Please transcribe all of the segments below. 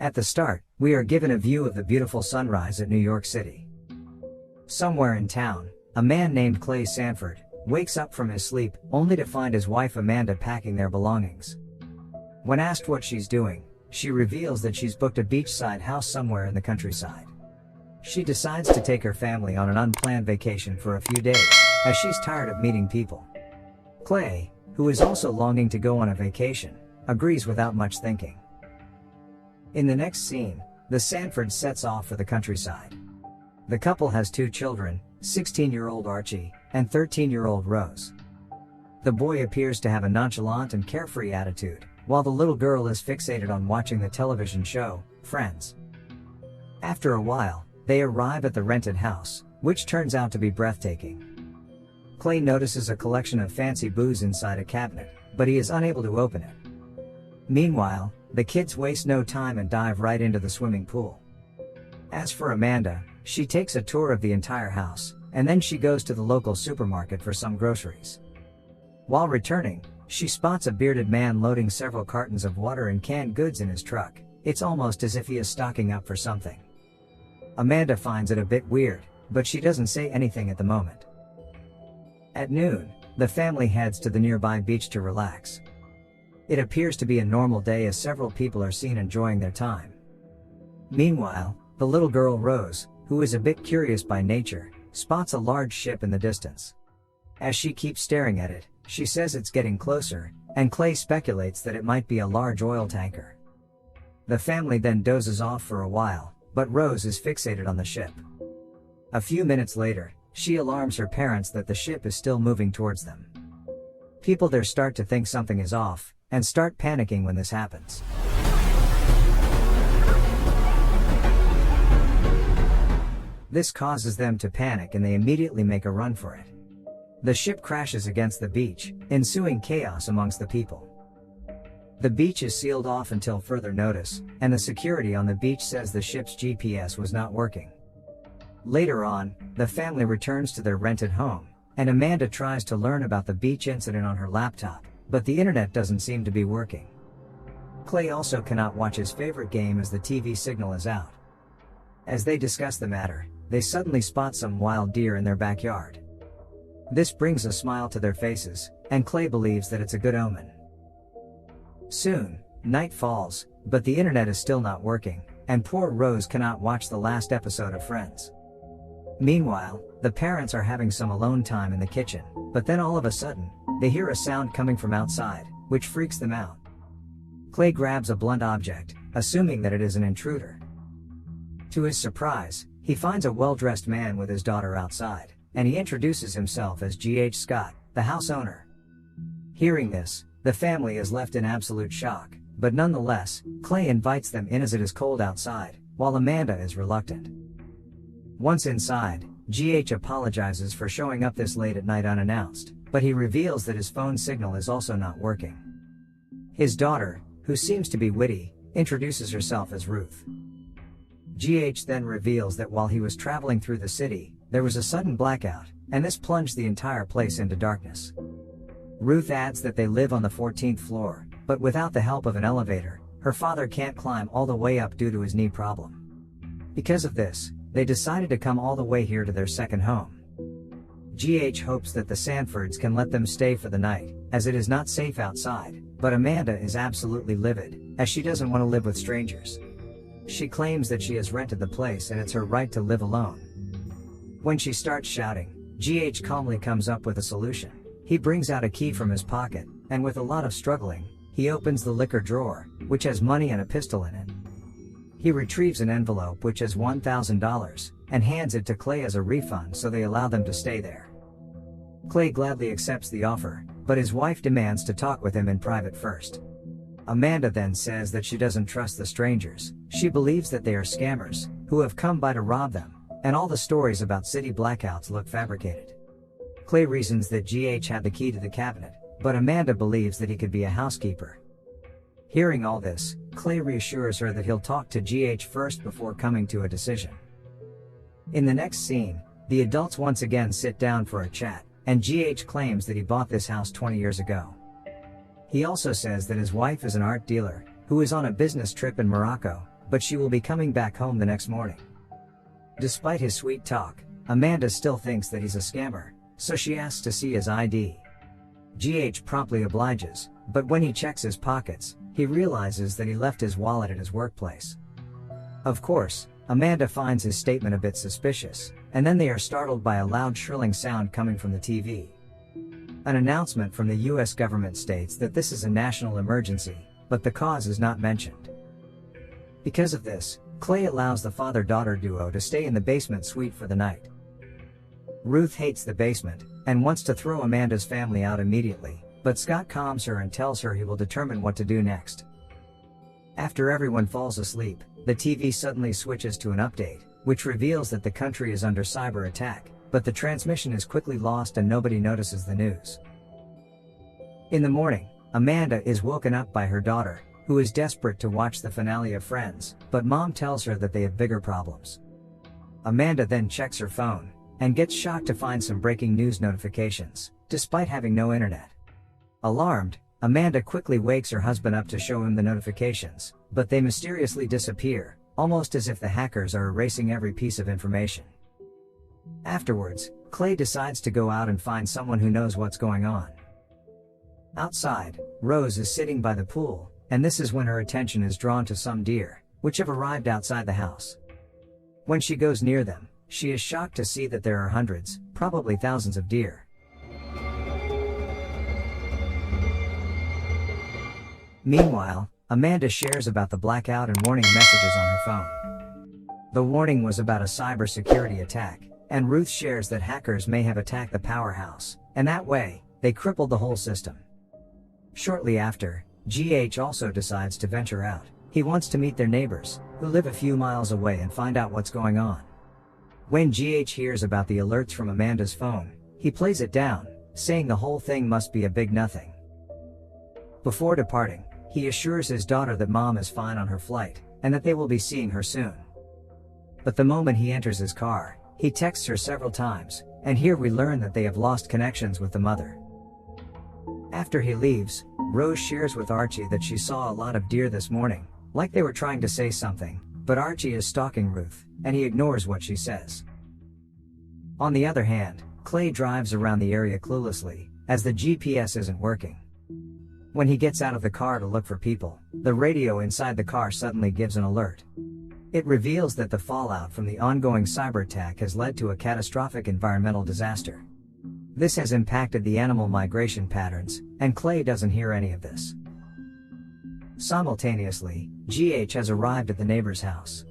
At the start, we are given a view of the beautiful sunrise at New York City. Somewhere in town, a man named Clay Sanford wakes up from his sleep only to find his wife Amanda packing their belongings. When asked what she's doing, she reveals that she's booked a beachside house somewhere in the countryside. She decides to take her family on an unplanned vacation for a few days, as she's tired of meeting people. Clay, who is also longing to go on a vacation, agrees without much thinking. In the next scene, the Sanford sets off for the countryside. The couple has two children, 16-year-old Archie and 13-year-old Rose. The boy appears to have a nonchalant and carefree attitude, while the little girl is fixated on watching the television show, Friends. After a while, they arrive at the rented house, which turns out to be breathtaking. Clay notices a collection of fancy booze inside a cabinet, but he is unable to open it. Meanwhile, the kids waste no time and dive right into the swimming pool. As for Amanda, she takes a tour of the entire house, and then she goes to the local supermarket for some groceries. While returning, she spots a bearded man loading several cartons of water and canned goods in his truck. It's almost as if he is stocking up for something. Amanda finds it a bit weird, but she doesn't say anything at the moment. At noon, the family heads to the nearby beach to relax. It appears to be a normal day as several people are seen enjoying their time. Meanwhile, the little girl Rose, who is a bit curious by nature, spots a large ship in the distance. As she keeps staring at it, she says it's getting closer, and Clay speculates that it might be a large oil tanker. The family then dozes off for a while, but Rose is fixated on the ship. A few minutes later, she alarms her parents that the ship is still moving towards them. People there start to think something is off, and start panicking when this happens. This causes them to panic and they immediately make a run for it. The ship crashes against the beach, ensuing chaos amongst the people. The beach is sealed off until further notice, and the security on the beach says the ship's GPS was not working. Later on, the family returns to their rented home, and Amanda tries to learn about the beach incident on her laptop, but the internet doesn't seem to be working. Clay also cannot watch his favorite game as the TV signal is out. As they discuss the matter, they suddenly spot some wild deer in their backyard. This brings a smile to their faces, and Clay believes that it's a good omen. Soon, night falls, but the internet is still not working, and poor Rose cannot watch the last episode of Friends. Meanwhile, the parents are having some alone time in the kitchen, but then all of a sudden, they hear a sound coming from outside, which freaks them out. Clay grabs a blunt object, assuming that it is an intruder. To his surprise, he finds a well-dressed man with his daughter outside, and he introduces himself as G.H. Scott, the house owner. Hearing this, the family is left in absolute shock, but nonetheless, Clay invites them in as it is cold outside, while Amanda is reluctant. Once inside, G.H. apologizes for showing up this late at night unannounced, but he reveals that his phone signal is also not working. His daughter, who seems to be witty, introduces herself as Ruth. G.H. then reveals that while he was traveling through the city, there was a sudden blackout, and this plunged the entire place into darkness. Ruth adds that they live on the 14th floor, but without the help of an elevator, her father can't climb all the way up due to his knee problem. Because of this, they decided to come all the way here to their second home. G.H. hopes that the Sanfords can let them stay for the night, as it is not safe outside, but Amanda is absolutely livid, as she doesn't want to live with strangers. She claims that she has rented the place and it's her right to live alone. When she starts shouting, G.H. calmly comes up with a solution. He brings out a key from his pocket, and with a lot of struggling, he opens the liquor drawer, which has money and a pistol in it. He retrieves an envelope which has $1,000, and hands it to Clay as a refund so they allow them to stay there. Clay gladly accepts the offer, but his wife demands to talk with him in private first. Amanda then says that she doesn't trust the strangers. She believes that they are scammers, who have come by to rob them, and all the stories about city blackouts look fabricated. Clay reasons that G.H. had the key to the cabinet, but Amanda believes that he could be a housekeeper. Hearing all this, Clay reassures her that he'll talk to G.H. first before coming to a decision. In the next scene, the adults once again sit down for a chat, and G.H. claims that he bought this house 20 years ago. He also says that his wife is an art dealer, who is on a business trip in Morocco, but she will be coming back home the next morning. Despite his sweet talk, Amanda still thinks that he's a scammer, so she asks to see his ID. GH promptly obliges, but when he checks his pockets, he realizes that he left his wallet at his workplace. Of course, Amanda finds his statement a bit suspicious, and then they are startled by a loud shrilling sound coming from the TV. An announcement from the US government states that this is a national emergency, but the cause is not mentioned. Because of this, Clay allows the father-daughter duo to stay in the basement suite for the night. Ruth hates the basement, and wants to throw Amanda's family out immediately, but Scott calms her and tells her he will determine what to do next. After everyone falls asleep, the TV suddenly switches to an update, which reveals that the country is under cyber attack, but the transmission is quickly lost and nobody notices the news. In the morning, Amanda is woken up by her daughter, who is desperate to watch the finale of Friends, but mom tells her that they have bigger problems. Amanda then checks her phone, and gets shocked to find some breaking news notifications, despite having no internet. Alarmed, Amanda quickly wakes her husband up to show him the notifications, but they mysteriously disappear, almost as if the hackers are erasing every piece of information. Afterwards, Clay decides to go out and find someone who knows what's going on. Outside, Rose is sitting by the pool, and this is when her attention is drawn to some deer, which have arrived outside the house. When she goes near them, she is shocked to see that there are hundreds, probably thousands of deer. Meanwhile, Amanda shares about the blackout and warning messages on her phone. The warning was about a cybersecurity attack, and Ruth shares that hackers may have attacked the powerhouse, and that way, they crippled the whole system. Shortly after, GH also decides to venture out. He wants to meet their neighbors, who live a few miles away, and find out what's going on. When GH hears about the alerts from Amanda's phone, he plays it down, saying the whole thing must be a big nothing. Before departing, he assures his daughter that mom is fine on her flight, and that they will be seeing her soon. But the moment he enters his car, he texts her several times, and here we learn that they have lost connections with the mother. After he leaves, Rose shares with Archie that she saw a lot of deer this morning, like they were trying to say something, but Archie is stalking Ruth, and he ignores what she says. On the other hand, Clay drives around the area cluelessly, as the GPS isn't working. When he gets out of the car to look for people, the radio inside the car suddenly gives an alert. It reveals that the fallout from the ongoing cyberattack has led to a catastrophic environmental disaster. This has impacted the animal migration patterns, and Clay doesn't hear any of this. Simultaneously, GH has arrived at the neighbor's house.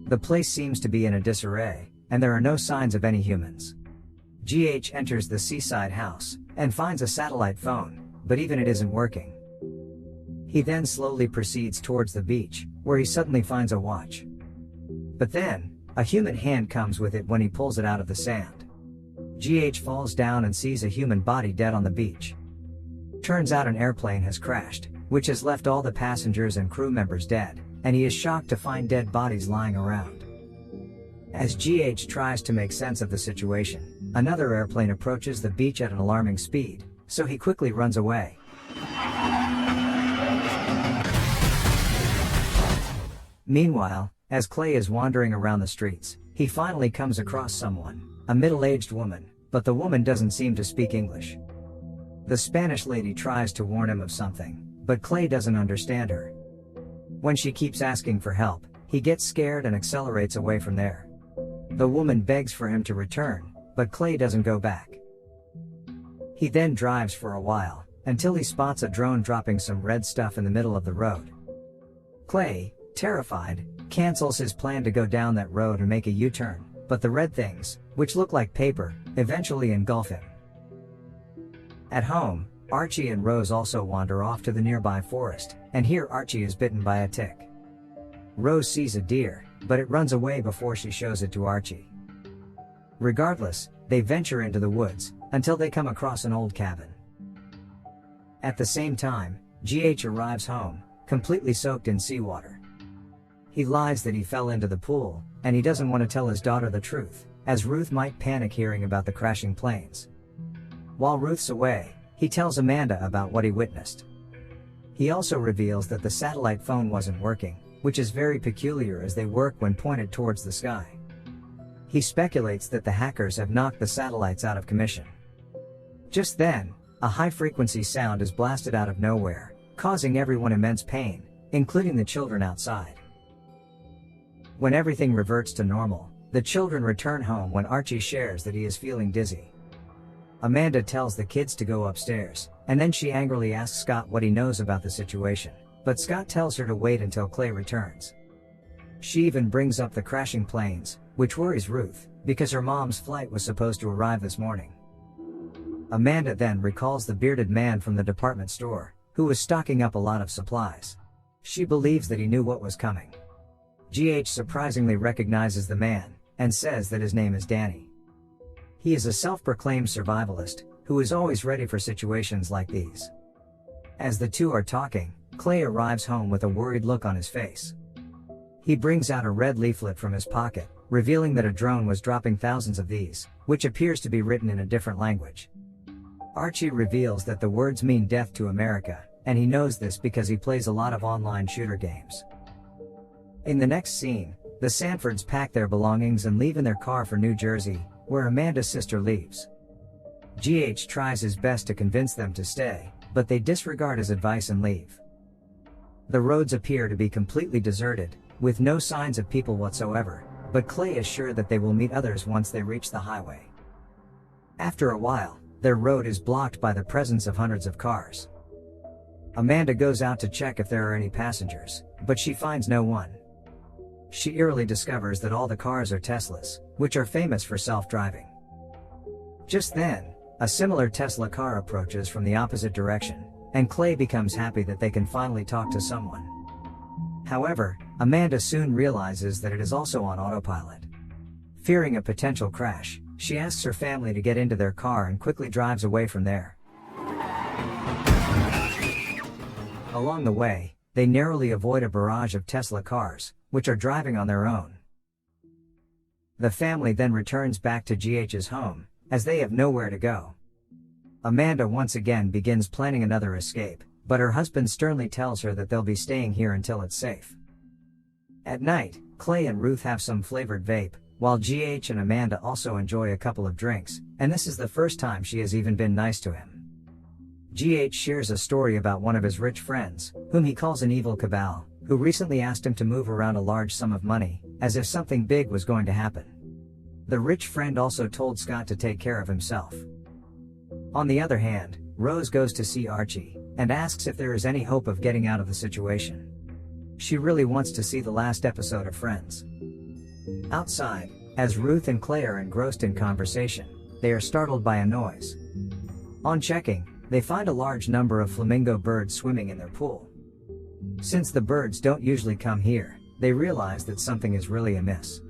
The place seems to be in a disarray, and there are no signs of any humans. GH enters the seaside house, and finds a satellite phone, but even it isn't working. He then slowly proceeds towards the beach, where he suddenly finds a watch. But then, a human hand comes with it when he pulls it out of the sand. GH falls down and sees a human body dead on the beach. Turns out an airplane has crashed, which has left all the passengers and crew members dead, and he is shocked to find dead bodies lying around. As GH tries to make sense of the situation, another airplane approaches the beach at an alarming speed, so he quickly runs away. Meanwhile, as Clay is wandering around the streets, he finally comes across someone, a middle-aged woman, but the woman doesn't seem to speak English. The Spanish lady tries to warn him of something, but Clay doesn't understand her. When she keeps asking for help, he gets scared and accelerates away from there. The woman begs for him to return, but Clay doesn't go back. He then drives for a while, until he spots a drone dropping some red stuff in the middle of the road. Clay, terrified, cancels his plan to go down that road and make a U-turn, but the red things, which look like paper, eventually engulf him. At home, Archie and Rose also wander off to the nearby forest, and here Archie is bitten by a tick. Rose sees a deer, but it runs away before she shows it to Archie. Regardless, they venture into the woods, until they come across an old cabin. At the same time, GH arrives home, completely soaked in seawater. He lies that he fell into the pool, and he doesn't want to tell his daughter the truth, as Ruth might panic hearing about the crashing planes. While Ruth's away, he tells Amanda about what he witnessed. He also reveals that the satellite phone wasn't working, which is very peculiar as they work when pointed towards the sky. He speculates that the hackers have knocked the satellites out of commission. Just then, a high-frequency sound is blasted out of nowhere, causing everyone immense pain, including the children outside. When everything reverts to normal, the children return home when Archie shares that he is feeling dizzy. Amanda tells the kids to go upstairs, and then she angrily asks Scott what he knows about the situation, but Scott tells her to wait until Clay returns. She even brings up the crashing planes, which worries Ruth, because her mom's flight was supposed to arrive this morning. Amanda then recalls the bearded man from the department store, who was stocking up a lot of supplies. She believes that he knew what was coming. GH surprisingly recognizes the man, and says that his name is Danny. He is a self-proclaimed survivalist, who is always ready for situations like these. As the two are talking, Clay arrives home with a worried look on his face. He brings out a red leaflet from his pocket, revealing that a drone was dropping thousands of these, which appears to be written in a different language. Archie reveals that the words mean death to America, and he knows this because he plays a lot of online shooter games. In the next scene, the Sanfords pack their belongings and leave in their car for New Jersey, where Amanda's sister lives. GH tries his best to convince them to stay, but they disregard his advice and leave. The roads appear to be completely deserted, with no signs of people whatsoever, but Clay is sure that they will meet others once they reach the highway. After a while, their road is blocked by the presence of hundreds of cars. Amanda goes out to check if there are any passengers, but she finds no one. She eerily discovers that all the cars are Teslas, which are famous for self-driving. Just then, a similar Tesla car approaches from the opposite direction, and Clay becomes happy that they can finally talk to someone. However, Amanda soon realizes that it is also on autopilot. Fearing a potential crash, she asks her family to get into their car and quickly drives away from there. Along the way, they narrowly avoid a barrage of Tesla cars, which are driving on their own. The family then returns back to GH's home, as they have nowhere to go. Amanda once again begins planning another escape, but her husband sternly tells her that they'll be staying here until it's safe. At night, Clay and Ruth have some flavored vape, while GH and Amanda also enjoy a couple of drinks, and this is the first time she has even been nice to him. GH shares a story about one of his rich friends, whom he calls an evil cabal, who recently asked him to move around a large sum of money, as if something big was going to happen. The rich friend also told Scott to take care of himself. On the other hand, Rose goes to see Archie, and asks if there is any hope of getting out of the situation. She really wants to see the last episode of Friends. Outside, as Ruth and Clay are engrossed in conversation, they are startled by a noise. On checking, they find a large number of flamingo birds swimming in their pool. Since the birds don't usually come here, they realize that something is really amiss.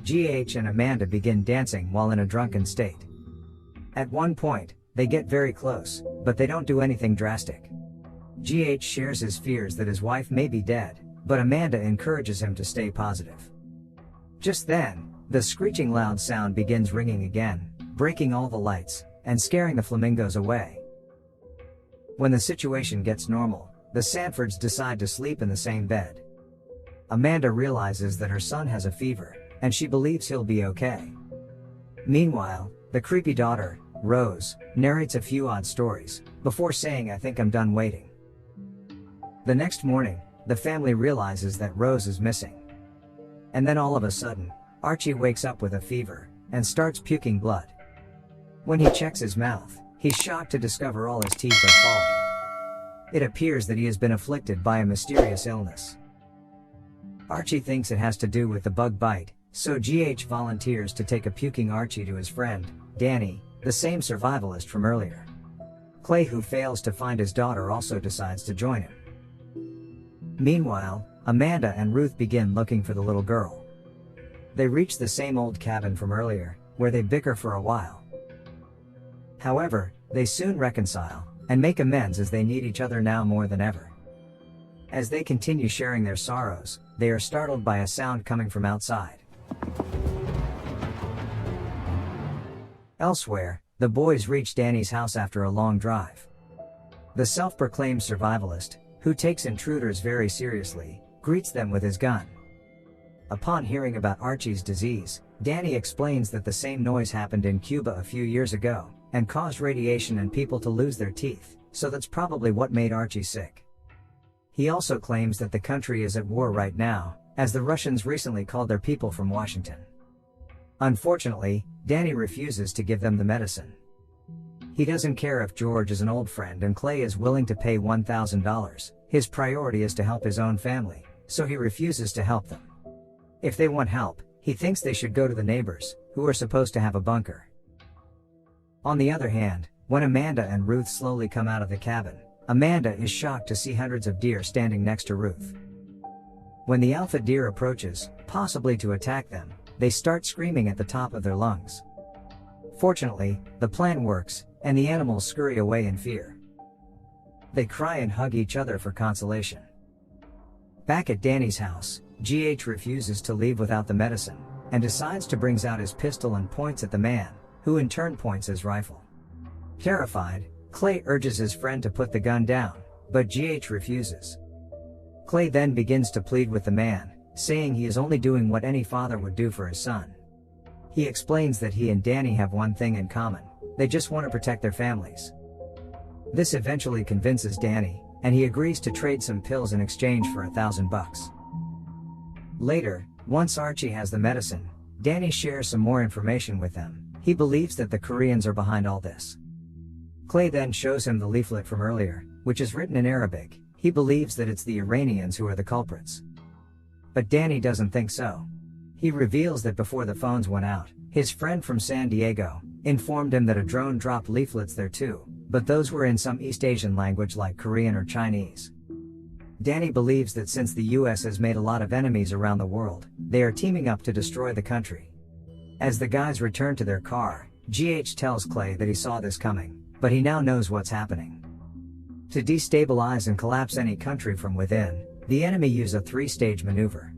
GH and Amanda begin dancing while in a drunken state. At one point, they get very close, but they don't do anything drastic. GH shares his fears that his wife may be dead, but Amanda encourages him to stay positive. Just then, the screeching loud sound begins ringing again, breaking all the lights, and scaring the flamingos away. When the situation gets normal, the Sanfords decide to sleep in the same bed. Amanda realizes that her son has a fever, and she believes he'll be okay. Meanwhile, the creepy daughter, Rose, narrates a few odd stories, before saying, "I think I'm done waiting." The next morning, the family realizes that Rose is missing. And then all of a sudden, Archie wakes up with a fever, and starts puking blood. When he checks his mouth, he's shocked to discover all his teeth are falling. It appears that he has been afflicted by a mysterious illness. Archie thinks it has to do with the bug bite, so GH volunteers to take a puking Archie to his friend, Danny, the same survivalist from earlier. Clay, who fails to find his daughter, also decides to join him. Meanwhile, Amanda and Ruth begin looking for the little girl. They reach the same old cabin from earlier, where they bicker for a while. However, they soon reconcile, and make amends as they need each other now more than ever. As they continue sharing their sorrows, they are startled by a sound coming from outside. Elsewhere, the boys reach Danny's house after a long drive. The self-proclaimed survivalist, who takes intruders very seriously, greets them with his gun. Upon hearing about Archie's disease, Danny explains that the same noise happened in Cuba a few years ago, and caused radiation and people to lose their teeth, so that's probably what made Archie sick. He also claims that the country is at war right now, as the Russians recently called their people from Washington. Unfortunately, Danny refuses to give them the medicine. He doesn't care if George is an old friend and Clay is willing to pay $1,000, his priority is to help his own family, so he refuses to help them. If they want help, he thinks they should go to the neighbors, who are supposed to have a bunker. On the other hand, when Amanda and Ruth slowly come out of the cabin, Amanda is shocked to see hundreds of deer standing next to Ruth. When the alpha deer approaches, possibly to attack them, they start screaming at the top of their lungs. Fortunately, the plan works, and the animals scurry away in fear. They cry and hug each other for consolation. Back at Danny's house, GH refuses to leave without the medicine, and decides to bring out his pistol and points at the man, who in turn points his rifle. Terrified, Clay urges his friend to put the gun down, but GH refuses. Clay then begins to plead with the man, saying he is only doing what any father would do for his son. He explains that he and Danny have one thing in common: they just want to protect their families. This eventually convinces Danny, and he agrees to trade some pills in exchange for $1,000. Later, once Archie has the medicine, Danny shares some more information with them. He believes that the Koreans are behind all this. Clay then shows him the leaflet from earlier, which is written in Arabic. He believes that it's the Iranians who are the culprits. But Danny doesn't think so. He reveals that before the phones went out, his friend from San Diego informed him that a drone dropped leaflets there too, but those were in some East Asian language like Korean or Chinese. Danny believes that since the US has made a lot of enemies around the world, they are teaming up to destroy the country. As the guys return to their car, GH tells Clay that he saw this coming, but he now knows what's happening. To destabilize and collapse any country from within, the enemy use a three-stage maneuver.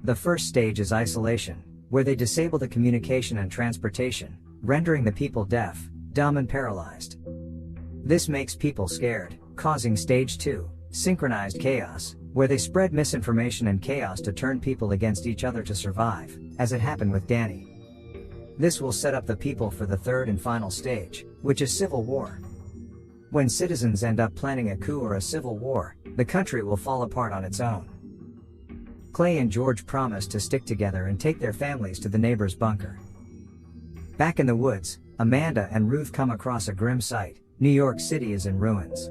The first stage is isolation, where they disable the communication and transportation, rendering the people deaf, dumb and paralyzed. This makes people scared, causing stage 2, synchronized chaos, where they spread misinformation and chaos to turn people against each other to survive, as it happened with Danny. This will set up the people for the third and final stage, which is civil war. When citizens end up planning a coup or a civil war, the country will fall apart on its own. Clay and George promise to stick together and take their families to the neighbor's bunker. Back in the woods, Amanda and Ruth come across a grim sight. New York City is in ruins.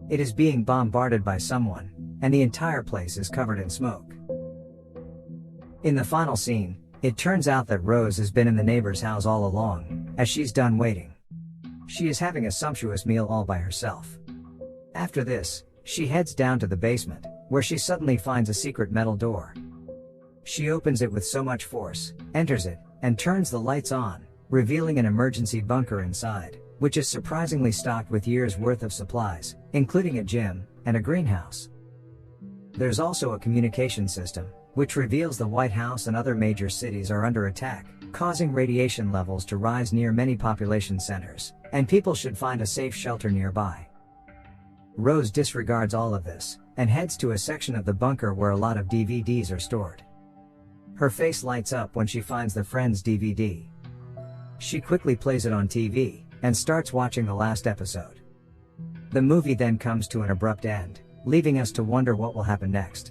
It is being bombarded by someone, and the entire place is covered in smoke. In the final scene, it turns out that Rose has been in the neighbor's house all along, as she's done waiting. She is having a sumptuous meal all by herself. After this, she heads down to the basement, where she suddenly finds a secret metal door. She opens it with so much force, enters it, and turns the lights on, revealing an emergency bunker inside, which is surprisingly stocked with years' worth of supplies, including a gym and a greenhouse. There's also a communication system, which reveals the White House and other major cities are under attack, causing radiation levels to rise near many population centers, and people should find a safe shelter nearby. Rose disregards all of this, and heads to a section of the bunker where a lot of DVDs are stored. Her face lights up when she finds the Friends DVD. She quickly plays it on TV, and starts watching the last episode. The movie then comes to an abrupt end, leaving us to wonder what will happen next.